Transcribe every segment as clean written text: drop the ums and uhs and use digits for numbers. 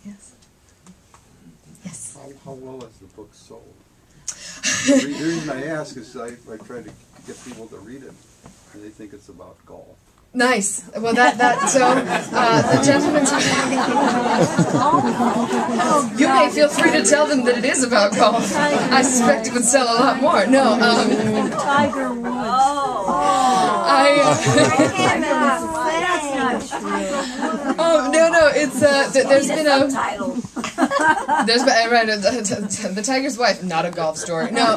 Yes. Yes. How well is the book sold? The reason I ask is I try to get people to read it, and they think it's about golf. Nice. Well, so the gentleman's. You may feel free to tell them that it is about golf. I suspect it would sell a lot more. No. Tiger Woods. Oh no! It's there's been a there's been right the Tiger's Wife, not a golf story. No,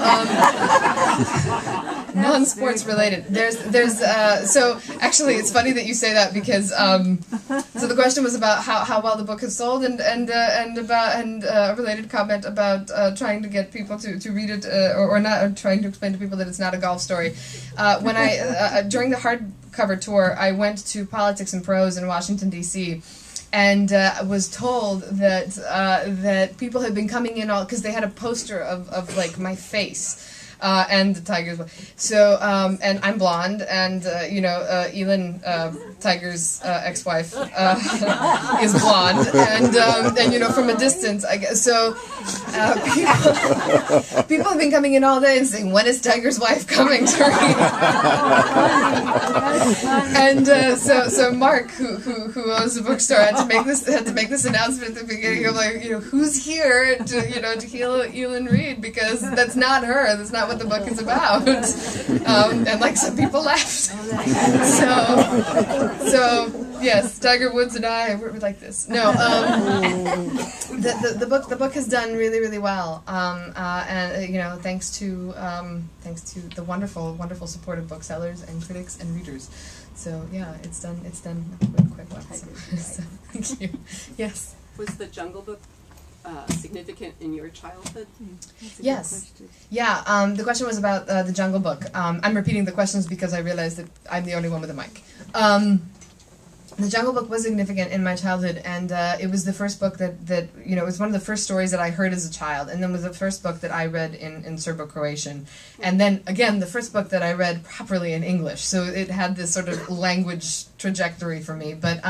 non-sports related. There's so actually it's funny that you say that because so the question was about how well the book has sold and a related comment about trying to get people to read it or not, or trying to explain to people that it's not a golf story. When I during the hardcover tour, I went to Politics and Prose in Washington D.C. and was told that that people had been coming in all because they had a poster of like my face. And the Tiger's Wife. So, and I'm blonde, and, Elin, Tiger's ex-wife, is blonde, and, from a distance, I guess. So, people have been coming in all day and saying, when is Tiger's Wife coming to read? And, so Mark, who owns the bookstore, had to make this announcement at the beginning of, like, who's here to hear Elin read, because that's not her, that's not what the book is about. And like some people laughed. So yes, Tiger Woods and I were like this. No, the book has done really, really well. And thanks to the wonderful support of booksellers and critics and readers. So yeah, it's done quite well. So, thank you. Yes. Was the Jungle Book significant in your childhood? Yes. Yeah, the question was about the Jungle Book. I'm repeating the questions because I realized that I'm the only one with a mic. The Jungle Book was significant in my childhood, and it was the first book that it was one of the first stories that I heard as a child, and then was the first book that I read in Serbo-Croatian, and then, again, the first book that I read properly in English, so it had this sort of language trajectory for me, but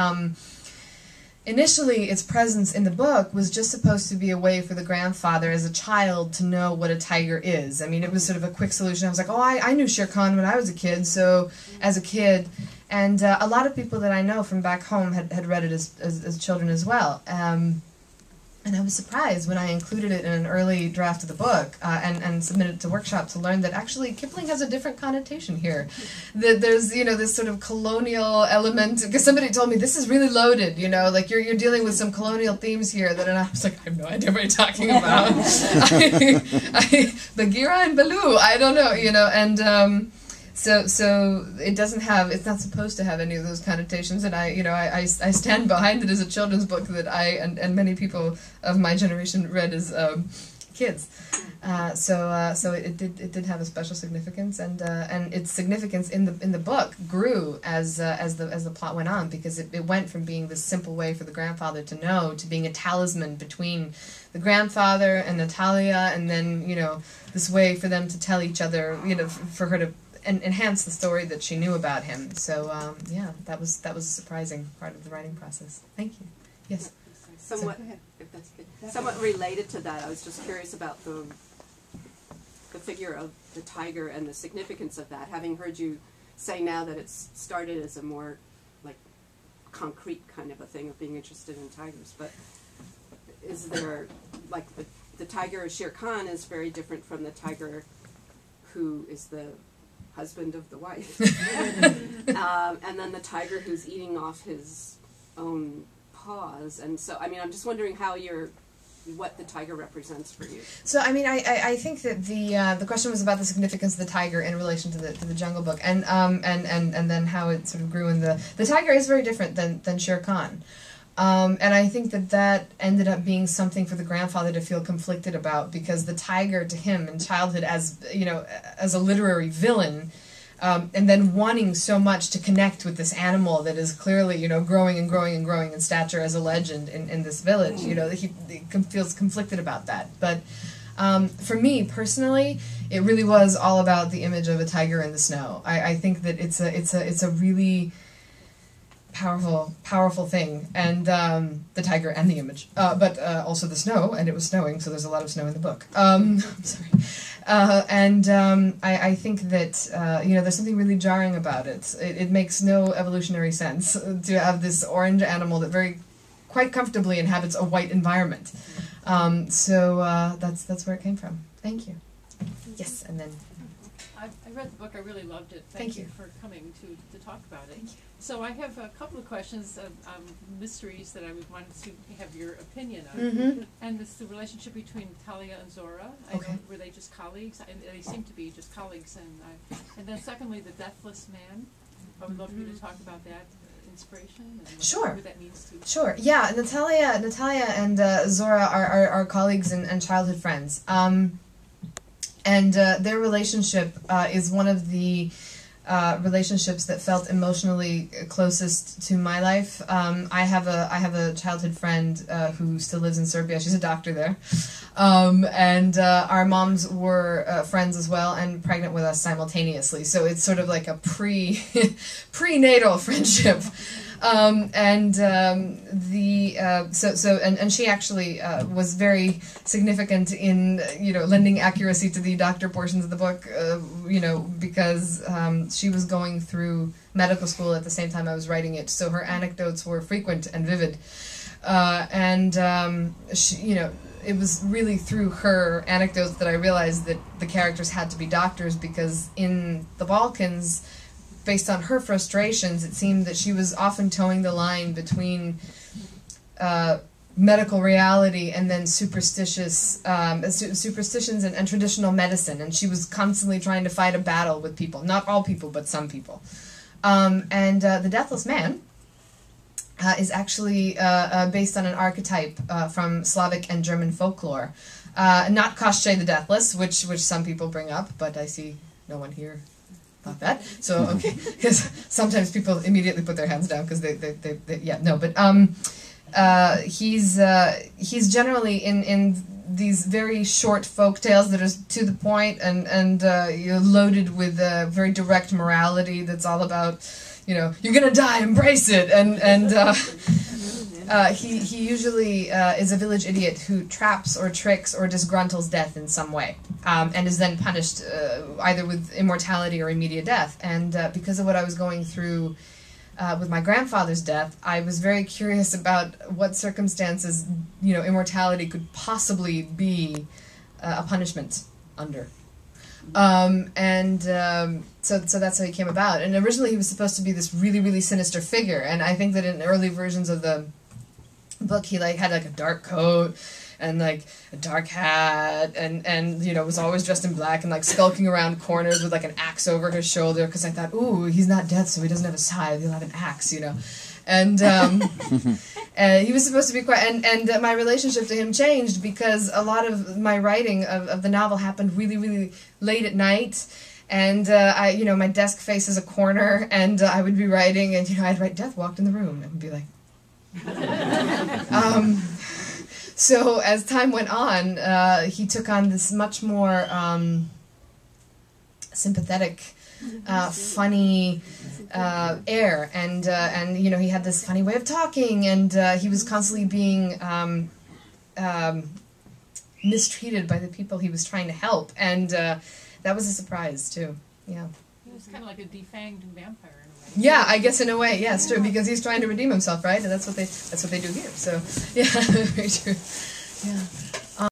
initially, its presence in the book was just supposed to be a way for the grandfather as a child to know what a tiger is. I mean, it was sort of a quick solution. I was like, oh, I knew Shere Khan when I was a kid, so as a kid. And a lot of people that I know from back home had read it as children as well. And I was surprised when I included it in an early draft of the book and submitted it to workshop to learn that actually Kipling has a different connotation here. That there's, this sort of colonial element, because somebody told me, this is really loaded, like you're dealing with some colonial themes here, and I was like, I have no idea what you're talking about. Bagheera and Baloo, I don't know, and So it doesn't have, it's not supposed to have any of those connotations, and I stand behind it as a children's book that I and many people of my generation read as kids. So it did have a special significance, and its significance in the book grew as the plot went on, because it went from being this simple way for the grandfather to know to being a talisman between the grandfather and Natalia, and then this way for them to tell each other, for her to enhance the story that she knew about him. So yeah, that was a surprising part of the writing process. Thank you. Yes. Somewhat, if that's good. Somewhat related to that, I was just curious about the figure of the tiger and the significance of that. Having heard you say now that it's started as a more like concrete kind of a thing of being interested in tigers, but is there like the tiger of Shere Khan is very different from the tiger who is the husband of the wife, and then the tiger who's eating off his own paws, and so I mean, I'm just wondering what the tiger represents for you. So I mean, I think that the question was about the significance of the tiger in relation to the Jungle Book, and then how it sort of grew in the tiger is very different than Shere Khan. And I think that ended up being something for the grandfather to feel conflicted about, because the tiger to him in childhood as a literary villain, and then wanting so much to connect with this animal that is clearly, growing and growing and growing in stature as a legend in this village, he feels conflicted about that. But for me personally, it really was all about the image of a tiger in the snow. I think that it's a really powerful thing, and the tiger and the image, but also the snow, and it was snowing, so there's a lot of snow in the book. I'm sorry. I think that, there's something really jarring about it. It makes no evolutionary sense to have this orange animal that quite comfortably inhabits a white environment. So that's where it came from. Thank you. Yes, and then... I read the book. I really loved it. Thank you for coming to talk about it. Thank you. So I have a couple of questions, mysteries that I would want to have your opinion on. Mm-hmm. And it's the relationship between Talia and Zora. Okay. Were they just colleagues? And they seem to be just colleagues. And then secondly, the Deathless Man. I would love for you to talk about that inspiration and Sure. what that means to you. Sure. Yeah, Natalia and Zora are colleagues and childhood friends. And their relationship is one of the relationships that felt emotionally closest to my life. I have a childhood friend who still lives in Serbia. She's a doctor there, and our moms were friends as well and pregnant with us simultaneously. So it's sort of like a prenatal friendship. And she actually was very significant in lending accuracy to the doctor portions of the book, because she was going through medical school at the same time I was writing it, so her anecdotes were frequent and vivid, it was really through her anecdotes that I realized that the characters had to be doctors, because in the Balkans, based on her frustrations, it seemed that she was often towing the line between medical reality and then superstitions and traditional medicine, and she was constantly trying to fight a battle with people. Not all people, but some people. The Deathless Man is actually based on an archetype from Slavic and German folklore. Not Koschei the Deathless, which some people bring up, but I see no one here about that. So, okay, because sometimes people immediately put their hands down because he's generally in these very short folk tales that are to the point and loaded with very direct morality that's all about, you're gonna die, embrace it, he usually is a village idiot who traps or tricks or disgruntles death in some way, and is then punished either with immortality or immediate death. And because of what I was going through with my grandfather's death, I was very curious about what circumstances, immortality could possibly be a punishment under. So that's how he came about. And originally he was supposed to be this really, really sinister figure, and I think that in early versions of the book he had a dark coat and a dark hat and was always dressed in black and skulking around corners with an axe over his shoulder, because I thought, ooh, he's not death, so he doesn't have a scythe, he'll have an axe, and he was supposed to be quite, and my relationship to him changed because a lot of my writing of the novel happened really, really late at night, and my desk faces a corner, and I would be writing, and I'd write "Death walked in the room," and be like. So as time went on, he took on this much more sympathetic, funny air, and he had this funny way of talking, and he was constantly being mistreated by the people he was trying to help, and that was a surprise too. Yeah. He was kind of like a defanged vampire. Yeah, I guess in a way, yeah, it's true, because he's trying to redeem himself, right? And that's what they do here. So, yeah, very true. Yeah.